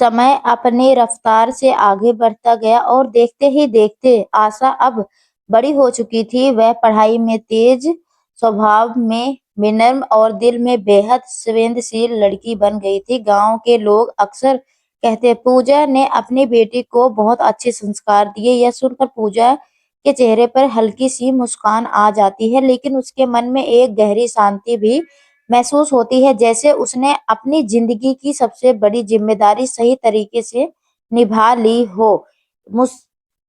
समय अपनी रफ्तार से आगे बढ़ता गया और देखते ही देखते आशा अब बड़ी हो चुकी थी। वह पढ़ाई में तेज, स्वभाव में विनम्र और दिल में बेहद संवेदनशील लड़की बन गई थी। गांव के लोग अक्सर कहते पूजा ने अपनी बेटी को बहुत अच्छे संस्कार दिए। यह सुनकर पूजा के चेहरे पर हल्की सी मुस्कान आ जाती है, लेकिन उसके मन में एक गहरी शांति भी महसूस होती है, जैसे उसने अपनी जिंदगी की सबसे बड़ी जिम्मेदारी सही तरीके से निभा ली हो। मुस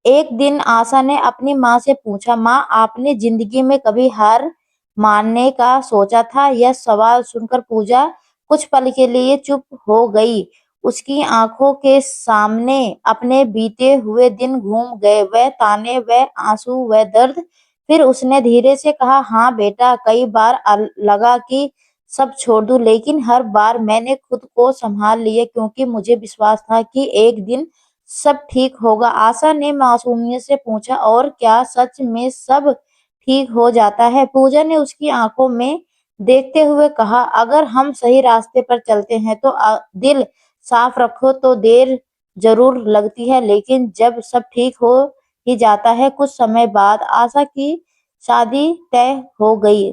एक दिन आशा ने अपनी माँ से पूछा, माँ, आपने जिंदगी में कभी हार मानने का सोचा था? यह सवाल सुनकर पूजा कुछ पल के लिए चुप हो गई। उसकी आंखों के सामने अपने बीते हुए दिन घूम गए, वह ताने, वह आंसू, वह दर्द। फिर उसने धीरे से कहा, हाँ बेटा, कई बार लगा कि सब छोड़ दूं, लेकिन हर बार मैंने खुद को संभाल लिया, क्योंकि मुझे विश्वास था कि एक दिन सब ठीक होगा। आशा ने मासूमियत से पूछा, और क्या सच में सब ठीक हो जाता है? पूजा ने उसकी आंखों में देखते हुए कहा, अगर हम सही रास्ते पर चलते हैं तो दिल साफ रखो तो देर जरूर लगती है, लेकिन जब सब ठीक हो ही जाता है। कुछ समय बाद आशा की शादी तय हो गई।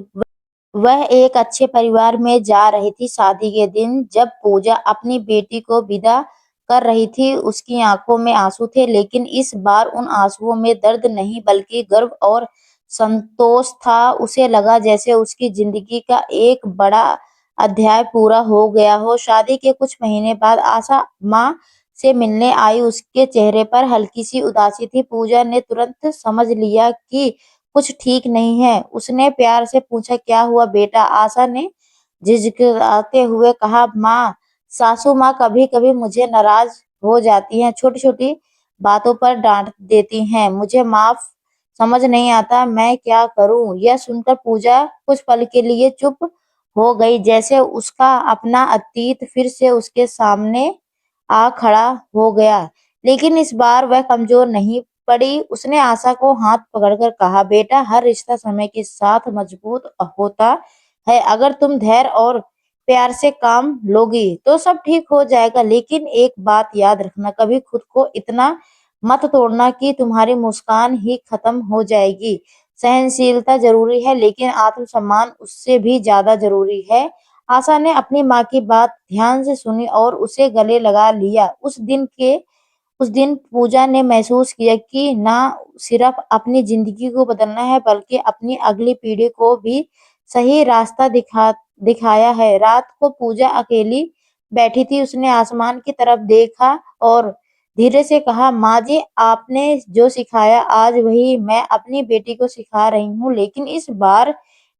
वह एक अच्छे परिवार में जा रही थी। शादी के दिन जब पूजा अपनी बेटी को विदा कर रही थी, उसकी आंखों में आंसू थे, लेकिन इस बार उन आंसुओं में दर्द नहीं बल्कि गर्व और संतोष था। उसे लगा जैसे उसकी जिंदगी का एक बड़ा अध्याय पूरा हो गया हो। शादी के कुछ महीने बाद आशा माँ से मिलने आई। उसके चेहरे पर हल्की सी उदासी थी। पूजा ने तुरंत समझ लिया कि कुछ ठीक नहीं है। उसने प्यार से पूछा, क्या हुआ बेटा? आशा ने झिझकाते हुए कहा, माँ, सासू माँ कभी कभी मुझे नाराज हो जाती हैं, छोटी छोटी बातों पर डांट देती हैं, मुझे माफ समझ नहीं आता, मैं क्या करूं? यह सुनकर पूजा कुछ पल के लिए चुप हो गई, जैसे उसका अपना अतीत फिर से उसके सामने आ खड़ा हो गया। लेकिन इस बार वह कमजोर नहीं पड़ी। उसने आशा को हाथ पकड़कर कहा, बेटा, हर रिश्ता समय के साथ मजबूत होता है। अगर तुम धैर्य और प्यार से काम लोगी तो सब ठीक हो जाएगा। लेकिन एक बात याद रखना, कभी खुद को इतना मत तोड़ना कि तुम्हारी मुस्कान ही खत्म हो जाएगी। सहनशीलता जरूरी है, लेकिन आत्मसम्मान उससे भी ज्यादा जरूरी है। आशा ने अपनी माँ की बात ध्यान से सुनी और उसे गले लगा लिया। उस दिन पूजा ने महसूस किया कि ना सिर्फ अपनी जिंदगी को बदलना है, बल्कि अपनी अगली पीढ़ी को भी सही रास्ता दिखाया है। रात को पूजा अकेली बैठी थी। उसने आसमान की तरफ देखा और धीरे से कहा, माँ जी, आपने जो सिखाया आज वही मैं अपनी बेटी को सिखा रही हूँ। लेकिन इस बार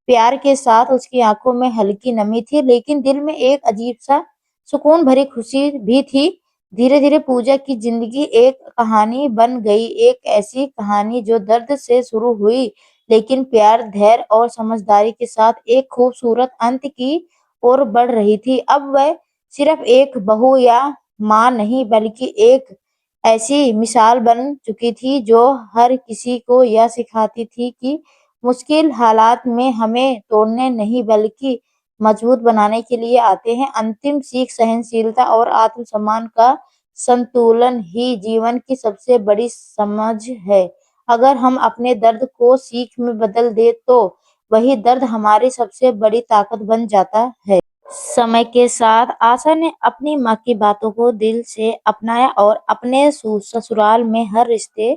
प्यार के साथ। उसकी आंखों में हल्की नमी थी, लेकिन दिल में एक अजीब सा सुकून भरी खुशी भी थी। धीरे धीरे पूजा की जिंदगी एक कहानी बन गई, एक ऐसी कहानी जो दर्द से शुरू हुई, लेकिन प्यार, धैर्य और समझदारी के साथ एक खूबसूरत अंत की ओर बढ़ रही थी। अब वह सिर्फ एक बहू या माँ नहीं, बल्कि एक ऐसी मिसाल बन चुकी थी जो हर किसी को यह सिखाती थी कि मुश्किल हालात में हमें तोड़ने नहीं बल्कि मजबूत बनाने के लिए आते हैं। अंतिम सीख सहनशीलता और आत्मसम्मान का संतुलन ही जीवन की सबसे बड़ी समझ है। अगर हम अपने दर्द को सीख में बदल दे तो वही दर्द हमारी सबसे बड़ी ताकत बन जाता है। समय के साथ आशा ने अपनी माँ की बातों को दिल से अपनाया और अपने ससुराल में हर रिश्ते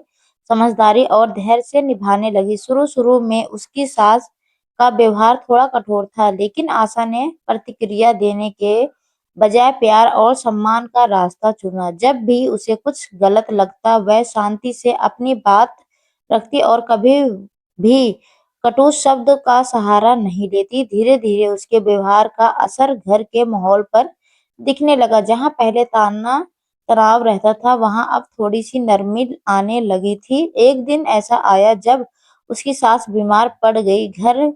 समझदारी और धैर्य से निभाने लगी। शुरू शुरू में उसकी सास का व्यवहार थोड़ा कठोर था, लेकिन आशा ने प्रतिक्रिया देने के बजाय प्यार और सम्मान का रास्ता चुना। जब भी उसे कुछ गलत लगता, वह शांति से अपनी बात रखती और कभी भी कटु शब्द का सहारा नहीं लेती। धीरे धीरे उसके व्यवहार का असर घर के माहौल पर दिखने लगा। जहाँ पहले तनाव रहता था, वहां अब थोड़ी सी नरमी आने लगी थी। एक दिन ऐसा आया जब उसकी सास बीमार पड़ गई। घर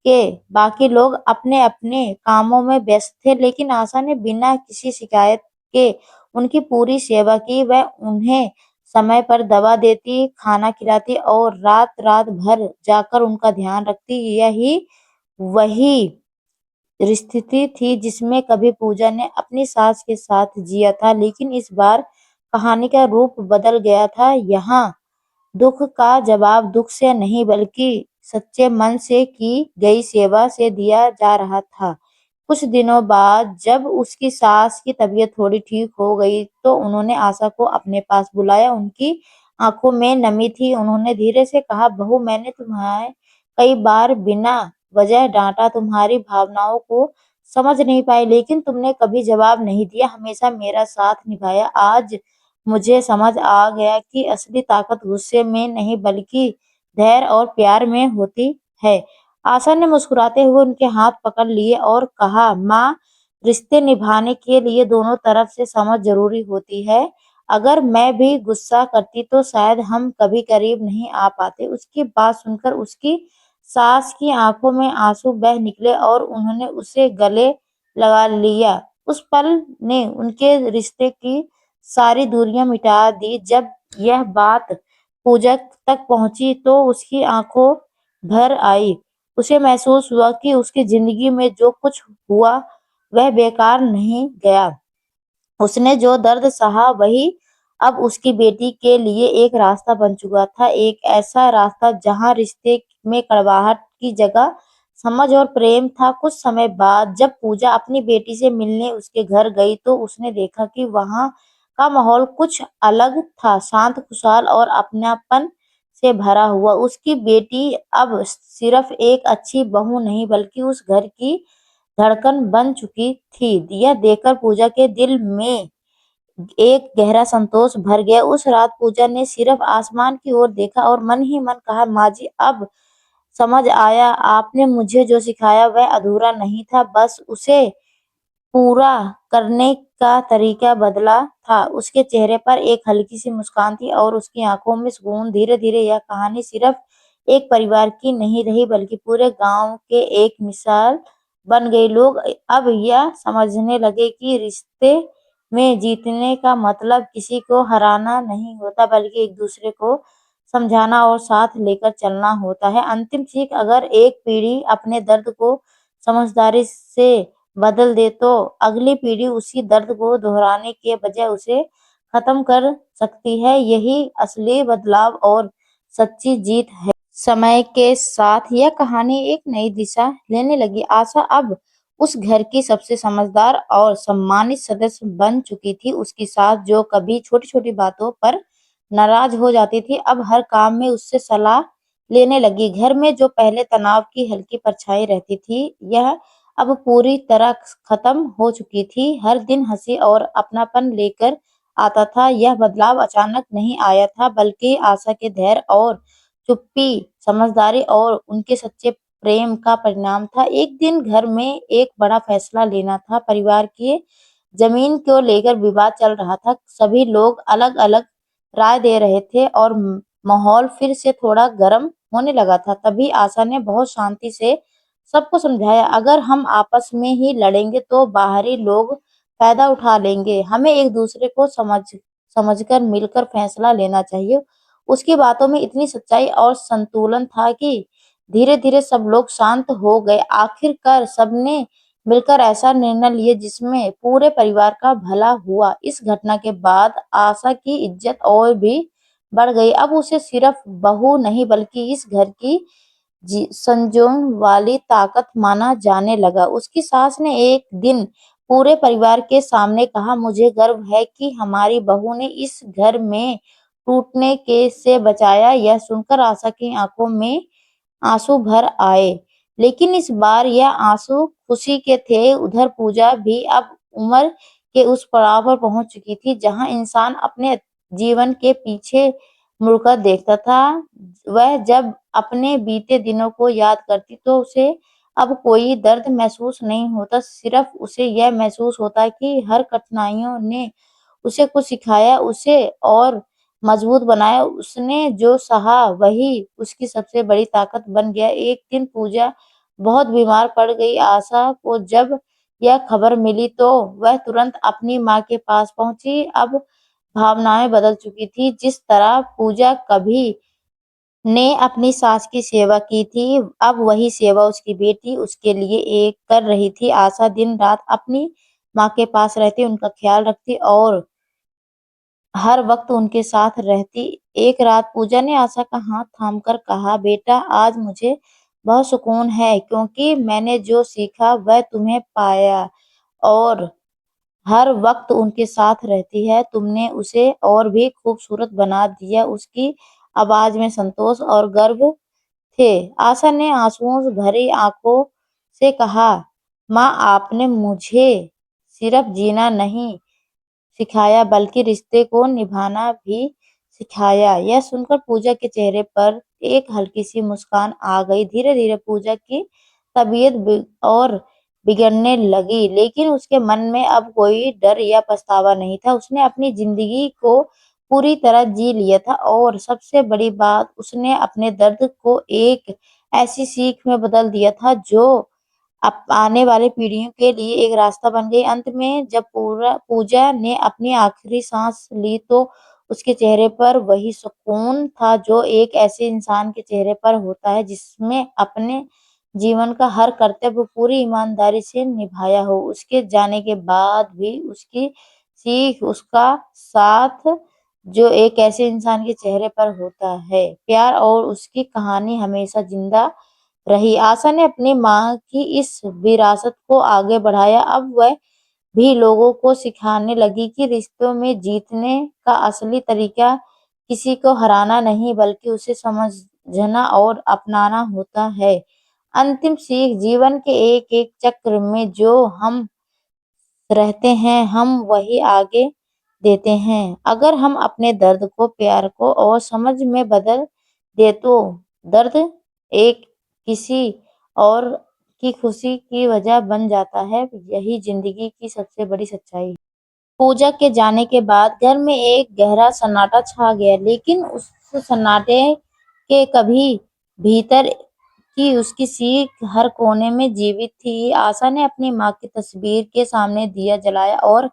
के बाकी लोग अपने अपने कामों में व्यस्त थे, लेकिन आशा ने बिना किसी शिकायत के उनकी पूरी सेवा की। वह उन्हें समय पर दवा देती, खाना खिलाती और रात रात भर जाकर उनका ध्यान रखती। यही वही स्थिति थी जिसमें कभी पूजा ने अपनी सास के साथ जिया था, लेकिन इस बार कहानी का रूप बदल गया था। यहाँ दुख का जवाब दुख से नहीं बल्कि सच्चे मन से की गई सेवा से दिया जा रहा था। कुछ दिनों बाद जब उसकी सास की तबीयत थोड़ी ठीक हो गई तो उन्होंने आशा को अपने पास बुलाया। उनकी आंखों में नमी थी। उन्होंने धीरे से कहा, बहू, मैंने तुम्हें कई बार बिना वजह डांटा, तुम्हारी भावनाओं को समझ नहीं पाई, लेकिन तुमने कभी जवाब नहीं दिया, हमेशा मेरा साथ निभाया। आज मुझे समझ आ गया कि असली ताकत गुस्से में नहीं बल्कि धैर्य और प्यार में होती है। आशा ने मुस्कुराते हुए उनके हाथ पकड़ लिए और कहा, माँ, रिश्ते निभाने के लिए दोनों तरफ से समझ जरूरी होती है। अगर मैं भी गुस्सा करती तो शायद हम कभी करीब नहीं आ पाते। उसकी बात सुनकर उसकी सास की आंखों में आंसू बह निकले और उन्होंने उसे गले लगा लिया। उस पल ने उनके रिश्ते की सारी दूरियां मिटा दी। जब यह बात पूजा तक पहुंची तो उसकी आंखों भर आई। उसे महसूस हुआ कि उसकी जिंदगी में जो कुछ हुआ वह बेकार नहीं गया। उसने जो दर्द सहा वही अब उसकी बेटी के लिए एक रास्ता बन चुका था, एक ऐसा रास्ता जहां रिश्ते में कड़वाहट की जगह समझ और प्रेम था। कुछ समय बाद जब पूजा अपनी बेटी से मिलने उसके घर गई तो उसने देखा कि वहां का माहौल कुछ अलग था, शांत, खुशहाल और अपनापन से भरा हुआ। उसकी बेटी अब सिर्फ एक अच्छी बहू नहीं बल्कि उस घर की धड़कन बन चुकी थी। यह देखकर पूजा के दिल में एक गहरा संतोष भर गया। उस रात पूजा ने सिर्फ आसमान की ओर देखा और मन ही मन कहा, माँ जी, अब समझ आया, आपने मुझे जो सिखाया वह अधूरा नहीं था, बस उसे पूरा करने का तरीका बदला था। उसके चेहरे पर एक हल्की सी मुस्कान थी और उसकी आंखों में सुकून। धीरे धीरे यह कहानी सिर्फ एक परिवार की नहीं रही बल्कि पूरे गांव के एक मिसाल बन गई। लोग अब यह समझने लगे कि रिश्ते में जीतने का मतलब किसी को हराना नहीं होता बल्कि एक दूसरे को समझाना और साथ लेकर चलना होता है। अंतिम सीख, अगर एक पीढ़ी अपने दर्द को समझदारी से बदल दे तो अगली पीढ़ी उसी दर्द को दोहराने के बजाय उसे खत्म कर सकती है। यही असली बदलाव और सच्ची जीत है। समय के साथ यह कहानी एक नई दिशा लेने लगी। आशा अब उस घर की सबसे समझदार और सम्मानित सदस्य बन चुकी थी। उसकी सास, जो कभी छोटी छोटी बातों पर नाराज हो जाती थी, अब हर काम में उससे सलाह लेने लगी। घर में जो पहले तनाव की हल्की परछाई रहती थी, यह अब पूरी तरह खत्म हो चुकी थी। हर दिन हंसी और अपनापन लेकर आता था। यह बदलाव अचानक नहीं आया था बल्कि आशा के धैर्य और चुप्पी, समझदारी और उनके सच्चे प्रेम का परिणाम था। एक दिन घर में एक बड़ा फैसला लेना था। परिवार के जमीन को लेकर विवाद चल रहा था। सभी लोग अलग-अलग राय दे रहे थे और माहौल फिर से थोड़ा गर्म होने लगा था। तभी आशा ने बहुत शांति से सबको समझाया, अगर हम आपस में ही लड़ेंगे तो बाहरी लोग फायदा उठा लेंगे। हमें एक दूसरे को समझकर मिलकर फैसला लेना चाहिए। उसकी बातों में इतनी सच्चाई और संतुलन था कि धीरे-धीरे सब लोग शांत हो गए। आखिरकार सबने मिलकर ऐसा निर्णय लिए जिसमें पूरे परिवार का भला हुआ। इस घटना के बाद आशा की इज्जत और भी बढ़ गई। अब उसे सिर्फ बहू नहीं बल्कि इस घर की संजोने वाली ताकत माना जाने लगा। उसकी सास ने एक दिन पूरे परिवार के सामने कहा, मुझे गर्व है कि हमारी बहू ने इस घर में टूटने के से बचाया। यह सुनकर आशा की आंखों में आंसू भर आए, लेकिन इस बार यह आंसू खुशी के थे। उधर पूजा भी अब उम्र के उस पड़ाव पर पहुंच चुकी थी जहां इंसान अपने जीवन के पीछे मुड़कर देखता था। वह जब अपने बीते दिनों को याद करती तो उसे अब कोई दर्द महसूस नहीं होता, सिर्फ उसे यह महसूस होता कि हर कठिनाइयों ने उसे कुछ सिखाया, उसे और मजबूत बनाया। उसने जो सहा वही उसकी सबसे बड़ी ताकत बन गया। एक दिन पूजा बहुत बीमार पड़ गई। आशा को जब यह खबर मिली तो वह तुरंत अपनी माँ के पास पहुंची। अब भावनाएं बदल चुकी थी। जिस तरह पूजा कभी ने अपनी सास की सेवा की थी, अब वही सेवा उसकी बेटी उसके लिए एक कर रही थी। आशा दिन-रात अपनी माँ के पास रहती, उनका ख्याल रखती और हर वक्त उनके साथ रहती। एक रात पूजा ने आशा का हाथ थामकर कहा, बेटा आज मुझे बहुत सुकून है क्योंकि मैंने जो सीखा वह तुम्हें पाया और हर वक्त उनके साथ रहती है। तुमने उसे और भी खूबसूरत बना दिया। उसकी आवाज में संतोष और गर्व थे। आशा ने आंसुओं से भरी आंखों से कहा, माँ आपने मुझे सिर्फ जीना नहीं सिखाया बल्कि रिश्ते को निभाना भी सिखाया। यह सुनकर पूजा के चेहरे पर एक हल्की सी मुस्कान आ गई। धीरे-धीरे पूजा की तबीयत और बिगड़ने लगी, लेकिन उसके मन में अब कोई डर या पछतावा नहीं था। उसने अपनी जिंदगी को पूरी तरह जी लिया था और सबसे बड़ी बात उसने अपने दर्द को एक ऐसी सीख में बदल दिया था जो अब आने वाली पीढ़ियों के लिए एक रास्ता बन गई। अंत में जब पूजा ने अपनी आखिरी सांस ली तो उसके चेहरे पर वही सुकून था जो एक ऐसे इंसान के चेहरे पर होता है जिसमें अपने जीवन का हर कर्तव्य पूरी ईमानदारी से निभाया हो। उसके जाने के बाद भी उसकी सीख, उसका साथ जो एक ऐसे इंसान के चेहरे पर होता है, प्यार और उसकी कहानी हमेशा जिंदा रही। आशा ने अपनी माँ की इस विरासत को आगे बढ़ाया। अब वह भी लोगों को सिखाने लगी कि रिश्तों में जीतने का असली तरीका किसी को हराना नहीं बल्कि उसे समझना और अपनाना होता है। अंतिम सीख, जीवन के एक-एक चक्र में जो हम रहते हैं, हम वही आगे देते हैं। अगर हम अपने दर्द को प्यार को और समझ में बदल दे तो दर्द एक किसी और की खुशी की वजह बन जाता है। यही जिंदगी की सबसे बड़ी सच्चाई है। पूजा के जाने के बाद घर में एक गहरा सन्नाटा छा गया, लेकिन उस सन्नाटे के कभी भीतर की उसकी सीख हर कोने में जीवित थी। आशा ने अपनी माँ की तस्वीर के सामने दिया जलाया और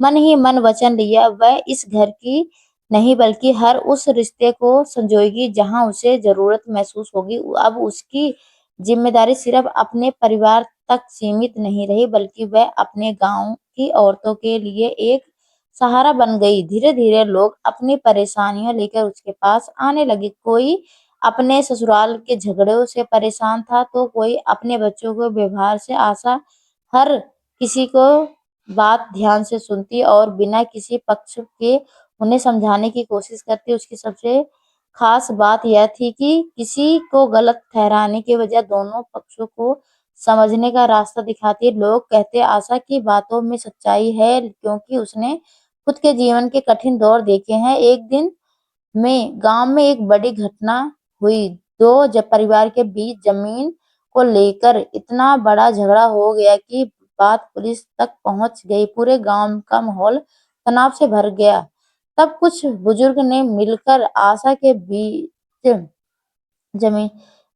मन ही मन वचन लिया, वह इस घर की नहीं बल्कि हर उस रिश्ते को संजोएगी जहाँ उसे जरूरत महसूस होगी। अब उसकी जिम्मेदारी सिर्फ अपने परिवार तक सीमित नहीं रही बल्कि वह अपने गांव की औरतों के लिए एक सहारा बन गई। धीरे-धीरे लोग अपनी परेशानियां लेकर उसके पास आने लगे। कोई अपने ससुराल के झगड़ों से परेशान था तो कोई अपने बच्चों के व्यवहार से। आशा हर किसी को बात ध्यान से सुनती और बिना किसी पक्ष के उन्हें समझाने की कोशिश करती। उसकी सबसे खास बात यह थी कि किसी को गलत ठहराने के बजाय दोनों पक्षों को समझने का रास्ता दिखाती। लोग कहते आशा की बातों में सच्चाई है क्योंकि उसने खुद के जीवन के कठिन दौर देखे हैं। एक दिन में गांव में एक बड़ी घटना हुई। दो जब परिवार के बीच जमीन को लेकर इतना बड़ा झगड़ा हो गया कि बात पुलिस तक पहुंच गई। पूरे गांव का माहौल तनाव से भर गया। तब कुछ बुजुर्ग ने मिलकर आशा के जमीन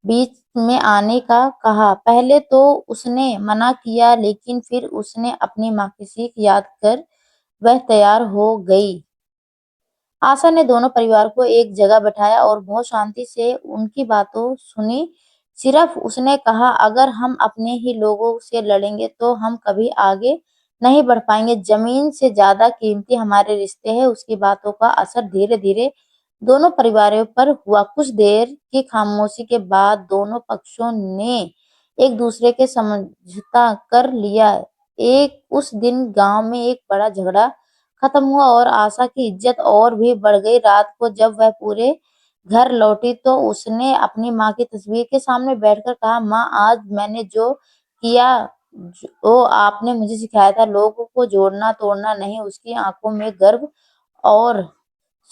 बीच में आने का कहा। पहले तो उसने मना किया लेकिन फिर उसने अपनी माँ की सीख याद कर वह तैयार हो गई। आशा ने दोनों परिवार को एक जगह बैठाया और बहुत शांति से उनकी बातों सुनी। सिर्फ उसने कहा, अगर हम अपने ही लोगों से लड़ेंगे तो हम कभी आगे नहीं बढ़ पाएंगे। जमीन से ज्यादा कीमती हमारे रिश्ते हैं। उसकी बातों का असर धीरे-धीरे दोनों परिवारों पर हुआ। कुछ देर की खामोशी के बाद दोनों पक्षों ने एक दूसरे के समझौता कर लिया। एक उस दिन गांव में एक बड़ा झगड़ा खत्म हुआ और आशा की इज्जत और भी बढ़ गई। रात को जब वह पूरे घर लौटी तो उसने अपनी माँ की तस्वीर के सामने बैठकर कहा, माँ आज मैंने जो किया जो आपने मुझे सिखाया था, लोगों को जोड़ना तोड़ना नहीं। उसकी आंखों में गर्व और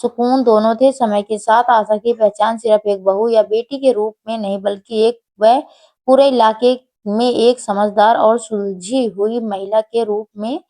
सुकून दोनों थे। समय के साथ आशा की पहचान सिर्फ एक बहू या बेटी के रूप में नहीं बल्कि एक वह पूरे इलाके में एक समझदार और सुलझी हुई महिला के रूप में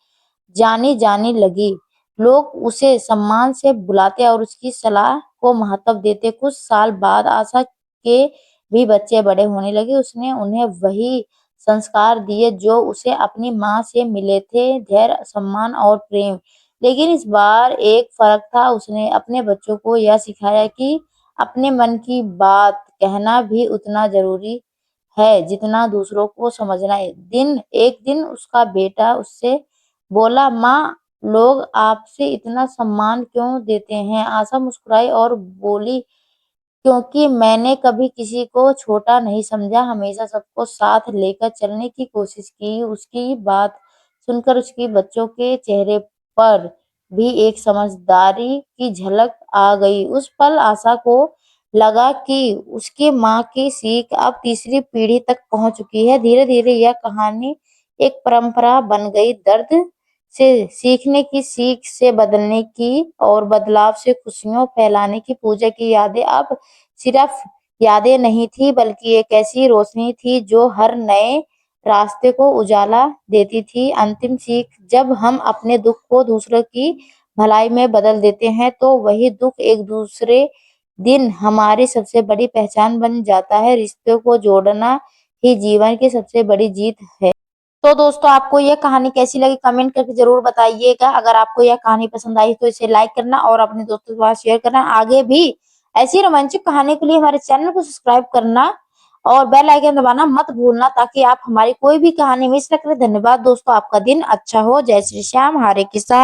जानी जाने लगी। लोग उसे सम्मान से बुलाते और उसकी सलाह को महत्व देते। कुछ साल बाद आशा के भी बच्चे बड़े होने लगे। उसने उन्हें वही संस्कार दिए जो उसे अपनी माँ से मिले थे, धैर्य, सम्मान और प्रेम। लेकिन इस बार एक फर्क था। उसने अपने बच्चों को यह सिखाया कि अपने मन की बात कहना भी उतना ज़रूरी है जितना दूसरों को समझना। एक दिन उसका बेटा उससे बोला, माँ, लोग आपसे इतना सम्मान क्यों देते हैं? आशा मुस्कुराई और बोली, क्योंकि मैंने कभी किसी को छोटा नहीं समझा, हमेशा सबको साथ लेकर चलने की कोशिश की। उसकी बात सुनकर उसके बच्चों के चेहरे पर भी एक समझदारी की झलक आ गई। उस पल आशा को लगा कि उसकी माँ की सीख अब तीसरी पीढ़ी तक पहुंच चुकी है। धीरे-धीरे यह कहानी एक परंपरा बन गई, दर्द से सीखने की, सीख से बदलने की और बदलाव से खुशियाँ फैलाने की। पूजा की यादें अब सिर्फ यादें नहीं थी, बल्कि एक ऐसी रोशनी थी जो हर नए रास्ते को उजाला देती थी। अंतिम सीख, जब हम अपने दुख को दूसरों की भलाई में बदल देते हैं, तो वही दुख एक दूसरे दिन हमारी सबसे बड़ी पहचान बन जाता है। रिश्तों को जोड़ना ही जीवन की सबसे बड़ी जीत है। तो दोस्तों, आपको यह कहानी कैसी लगी कमेंट करके जरूर बताइएगा। अगर आपको यह कहानी पसंद आई तो इसे लाइक करना और अपने दोस्तों के पास शेयर करना। आगे भी ऐसी रोमांचक कहानी के लिए हमारे चैनल को सब्सक्राइब करना और बेल आइकन दबाना मत भूलना, ताकि आप हमारी कोई भी कहानी मिस न करें। धन्यवाद दोस्तों, आपका दिन अच्छा हो। जय श्री श्याम, हरे कृष्ण।